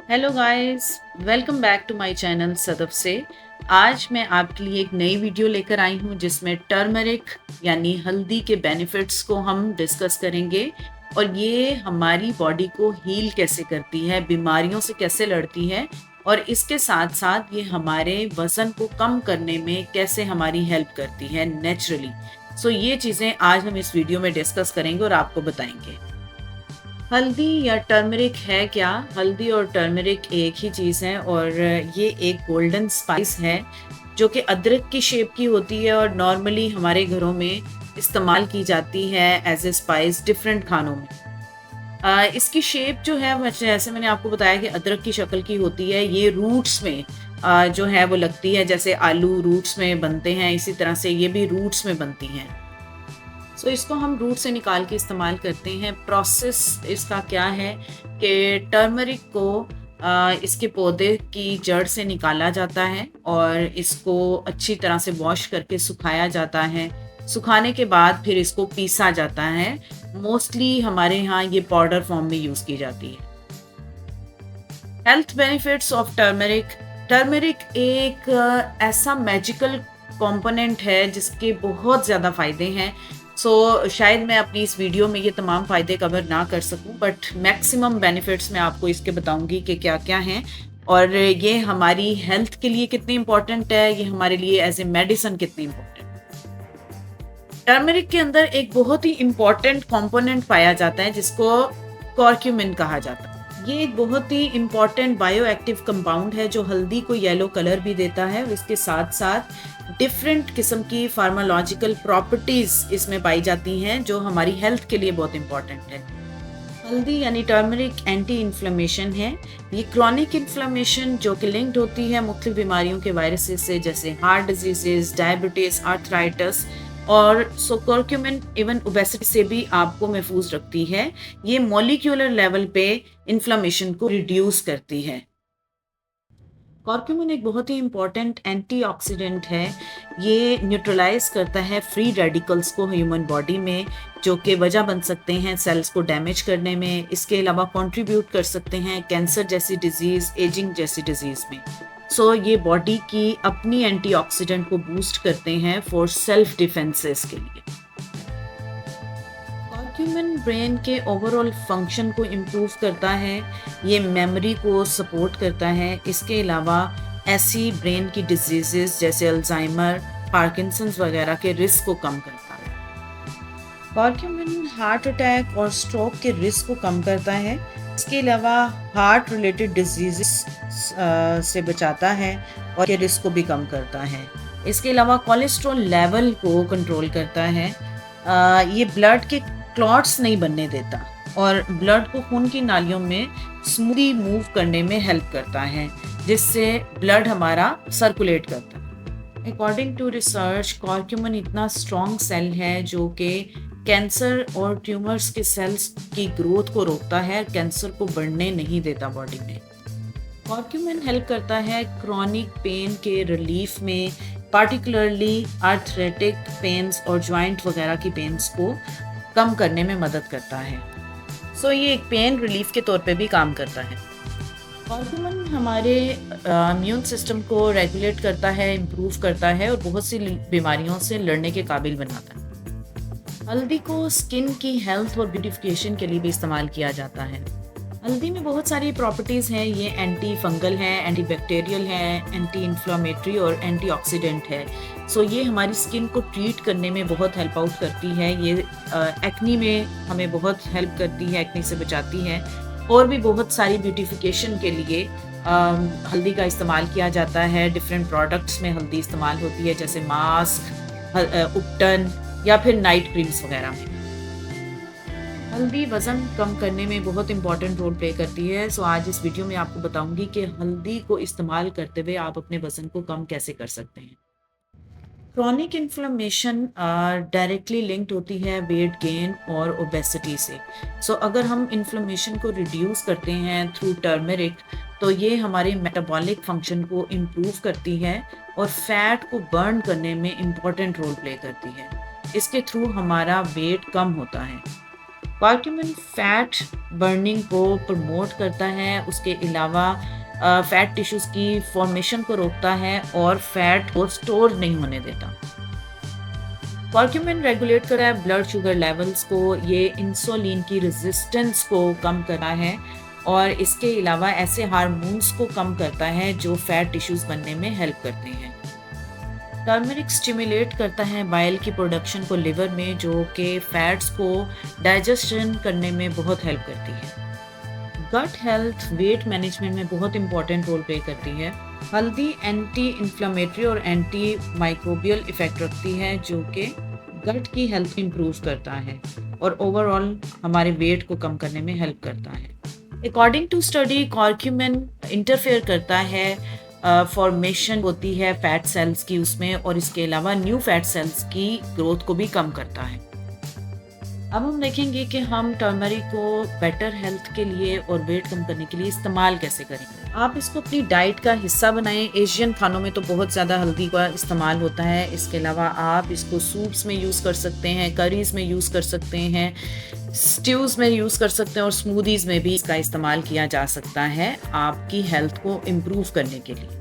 Hello guys, welcome back to my channel Sadaf से। आज मैं आपके लिए एक नई वीडियो लेकर आई हूँ जिसमें टर्मरिक यानी हल्दी के बेनिफिट्स को हम डिस्कस करेंगे और ये हमारी बॉडी को हील कैसे करती है, बीमारियों से कैसे लड़ती है और इसके साथ साथ ये हमारे वज़न को कम करने में कैसे हमारी हेल्प करती है नेचुरली। सो ये चीज़ें आज हम इस वीडियो में डिस्कस करेंगे और आपको बताएंगे। हल्दी या टर्मरिक है क्या? हल्दी और टर्मरिक एक ही चीज़ है और ये एक गोल्डन स्पाइस है जो कि अदरक की शेप की होती है और नॉर्मली हमारे घरों में इस्तेमाल की जाती है एज ए स्पाइस डिफरेंट खानों में। इसकी शेप जो है जैसे मैंने आपको बताया कि अदरक की शक्ल की होती है। ये रूट्स में जो है वो लगती है, जैसे आलू रूट्स में बनते हैं इसी तरह से ये भी रूट्स में बनती हैं। सो इसको हम रूट से निकाल के इस्तेमाल करते हैं। प्रोसेस इसका क्या है कि टर्मरिक को इसके पौधे की जड़ से निकाला जाता है और इसको अच्छी तरह से वॉश करके सुखाया जाता है। सुखाने के बाद फिर इसको पीसा जाता है। मोस्टली हमारे यहाँ ये पाउडर फॉर्म में यूज़ की जाती है। Health benefits of turmeric. Turmeric एक ऐसा मैजिकल कंपोनेंट है जिसके बहुत ज़्यादा फ़ायदे हैं। शायद मैं अपनी इस वीडियो में ये तमाम फ़ायदे कवर ना कर सकूं, बट मैक्सिमम बेनिफिट्स मैं आपको इसके बताऊंगी कि क्या क्या हैं और ये हमारी हेल्थ के लिए कितनी इम्पोर्टेंट है, ये हमारे लिए एज ए मेडिसिन कितनी इम्पोर्टेंट है। टर्मरिक के अंदर एक बहुत ही इम्पोर्टेंट कंपोनेंट पाया जाता है जिसको कॉर्क्यूमिन कहा जाता है। ये एक बहुत ही इम्पॉर्टेंट बायो एक्टिव कंपाउंड है जो हल्दी को येलो कलर भी देता है और इसके साथ साथ डिफरेंट किस्म की फार्मालॉजिकल प्रॉपर्टीज इसमें पाई जाती हैं जो हमारी हेल्थ के लिए बहुत इम्पॉर्टेंट है। हल्दी यानी टर्मरिक एंटी इन्फ्लेमेशन है। ये क्रॉनिक इन्फ्लेमेशन जो कि लिंक्ड होती है मुख्तलिफ बीमारियों के वायरसेस से, जैसे हार्ट डिजीजेस, डायबिटीज, आर्थराइटिस और कर्क्यूमिन इवन ओबेसिटी से भी आपको महफूज रखती है। ये मॉलिक्यूलर लेवल पे इन्फ्लेमेशन को रिड्यूस करती है। कर्क्यूमिन एक बहुत ही इम्पॉर्टेंट एंटीऑक्सीडेंट है। ये न्यूट्रलाइज करता है फ्री रेडिकल्स को ह्यूमन बॉडी में जो कि वजह बन सकते हैं सेल्स को डैमेज करने में। इसके अलावा कंट्रीब्यूट कर सकते हैं कैंसर जैसी डिजीज़, एजिंग जैसी डिजीज़ में। ये बॉडी की अपनी एंटीऑक्सीडेंट को बूस्ट करते हैं फॉर सेल्फ डिफेंसेस के लिए। कर्क्यूमिन ब्रेन के ओवरऑल फंक्शन को इम्प्रूव करता है। ये मेमोरी को सपोर्ट करता है। इसके अलावा ऐसी ब्रेन की डिजीजेस जैसे अल्जाइमर, पार्किंसंस वगैरह के रिस्क को कम करता है। कर्क्यूमिन हार्ट अटैक और स्ट्रोक के रिस्क को कम करता है। इसके अलावा हार्ट रिलेटेड डिजीज़ से बचाता है और के रिस्क को भी कम करता है। इसके अलावा कोलेस्ट्रॉल लेवल को कंट्रोल करता है। ये ब्लड के क्लॉट्स नहीं बनने देता और ब्लड को खून की नालियों में स्मूथली मूव करने में हेल्प करता है, जिससे ब्लड हमारा सर्कुलेट करता है। अकॉर्डिंग टू रिसर्च, कर्क्यूमिन इतना स्ट्रॉन्ग सेल है जो कि कैंसर और ट्यूमर्स के सेल्स की ग्रोथ को रोकता है, कैंसर को बढ़ने नहीं देता बॉडी में। कर्क्यूमिन हेल्प करता है क्रॉनिक पेन के रिलीफ में, पार्टिकुलरली आर्थरेटिक पेन्स और जॉइंट वगैरह की पेन्स को कम करने में मदद करता है। ये एक पेन रिलीफ के तौर पे भी काम करता है। कर्क्यूमिन हमारे इम्यून सिस्टम को रेगुलेट करता है, इम्प्रूव करता है और बहुत सी बीमारियों से लड़ने के काबिल बनाता है। हल्दी को स्किन की हेल्थ और ब्यूटिफिकेशन के लिए भी इस्तेमाल किया जाता है। हल्दी में बहुत सारी प्रॉपर्टीज़ हैं। ये एंटी फंगल है, एंटी बैक्टीरियल है, एंटी इन्फ्लामेटरी और एंटीऑक्सीडेंट है। ये हमारी स्किन को ट्रीट करने में बहुत हेल्प आउट करती है। ये एक्नी में हमें बहुत हेल्प करती है, एक्नी से बचाती है। और भी बहुत सारी ब्यूटिफिकेशन के लिए हल्दी का इस्तेमाल किया जाता है। डिफरेंट प्रोडक्ट्स में हल्दी इस्तेमाल होती है, जैसे मास्क, उपटन या फिर नाइट क्रीम्स वगैरह में। हल्दी वज़न कम करने में बहुत इंपॉर्टेंट रोल प्ले करती है। आज इस वीडियो में आपको बताऊंगी कि हल्दी को इस्तेमाल करते हुए आप अपने वज़न को कम कैसे कर सकते हैं। क्रॉनिक इन्फ्लेमेशन डायरेक्टली लिंक्ड होती है वेट गेन और ओबेसिटी से। अगर हम इन्फ्लेमेशन को रिड्यूस करते हैं थ्रू टर्मरिक, तो ये हमारे मेटाबॉलिक फंक्शन को इम्प्रूव करती है और फैट को बर्न करने में इम्पॉर्टेंट रोल प्ले करती है। इसके थ्रू हमारा वेट कम होता है। कर्क्यूमिन फैट बर्निंग को प्रमोट करता है, उसके अलावा फैट टिश्यूज़ की फॉर्मेशन को रोकता है और फैट को स्टोर नहीं होने देता। कर्क्यूमिन रेगुलेट कर रहा है ब्लड शुगर लेवल्स को, ये इंसुलिन की रेजिस्टेंस को कम कर रहा है और इसके अलावा ऐसे हार्मोन्स को कम करता है जो फैट टिश्यूज़ बनने में हेल्प करते हैं। टर्मरिक स्टिमुलेट करता है बाइल की प्रोडक्शन को लिवर में, जो कि फैट्स को डाइजेशन करने में बहुत हेल्प करती है। गट हेल्थ वेट मैनेजमेंट में बहुत इंपॉर्टेंट रोल प्ले करती है। हल्दी एंटी इन्फ्लेमेटरी और एंटी माइक्रोबियल इफेक्ट रखती है, जो कि गट की हेल्थ इंप्रूव करता है और ओवरऑल हमारे वेट को कम करने में हेल्प करता है। According to study curcumin interfere करता है, फॉर्मेशन होती है फैट सेल्स की उसमें, और इसके अलावा न्यू फैट सेल्स की ग्रोथ को भी कम करता है। अब हम देखेंगे कि हम टर्मरिक को बेटर हेल्थ के लिए और वेट कम करने के लिए इस्तेमाल कैसे करेंगे। आप इसको अपनी डाइट का हिस्सा बनाएं। एशियन खानों में तो बहुत ज़्यादा हल्दी का इस्तेमाल होता है। इसके अलावा आप इसको सूप्स में यूज़ कर सकते हैं, करीज़ में यूज़ कर सकते हैं, स्ट्यूज़ में यूज़ कर सकते हैं और स्मूदीज़ में भी इसका इस्तेमाल किया जा सकता है आपकी हेल्थ को इम्प्रूव करने के लिए।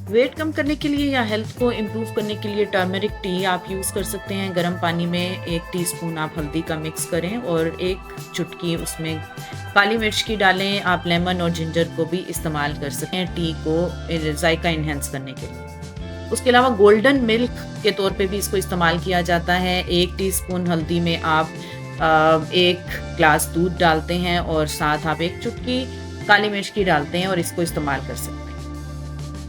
वेट कम करने के लिए या हेल्थ को इम्प्रूव करने के लिए टर्मरिक टी आप यूज़ कर सकते हैं। गर्म पानी में 1 टीस्पून आप हल्दी का मिक्स करें और 1 चुटकी उसमें काली मिर्च की डालें। आप लेमन और जिंजर को भी इस्तेमाल कर सकते हैं टी को जायका इन्हेंस करने के लिए। उसके अलावा गोल्डन मिल्क के तौर पे भी इसको इस्तेमाल किया जाता है। 1 टीस्पून हल्दी में आप 1 ग्लास दूध डालते हैं और साथ आप 1 चुटकी काली मिर्च की डालते हैं और इसको इस्तेमाल कर सकते हैं।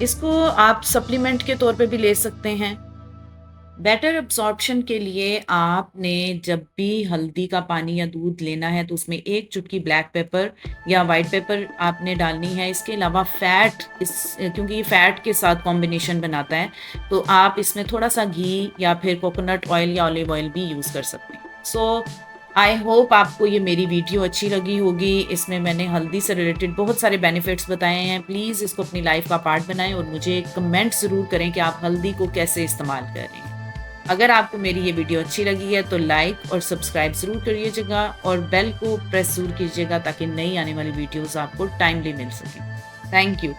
इसको आप सप्लीमेंट के तौर पे भी ले सकते हैं। बेटर अब्जॉर्प्शन के लिए आपने जब भी हल्दी का पानी या दूध लेना है तो उसमें 1 चुटकी ब्लैक पेपर या वाइट पेपर आपने डालनी है। इसके अलावा क्योंकि ये फैट के साथ कॉम्बिनेशन बनाता है, तो आप इसमें थोड़ा सा घी या फिर कोकोनट ऑयल या ऑलिव ऑयल भी यूज़ कर सकते हैं। सो आई होप आपको ये मेरी वीडियो अच्छी लगी होगी। इसमें मैंने हल्दी से रिलेटेड बहुत सारे बेनिफिट्स बताए हैं। प्लीज़ इसको अपनी लाइफ का पार्ट बनाएं और मुझे कमेंट ज़रूर करें कि आप हल्दी को कैसे इस्तेमाल कर रहे हैं। अगर आपको मेरी ये वीडियो अच्छी लगी है तो लाइक और सब्सक्राइब ज़रूर करिएगा और बेल को प्रेस ज़रूर कीजिएगा ताकि नई आने वाली वीडियोज़ आपको टाइमली मिल सकें। Thank you.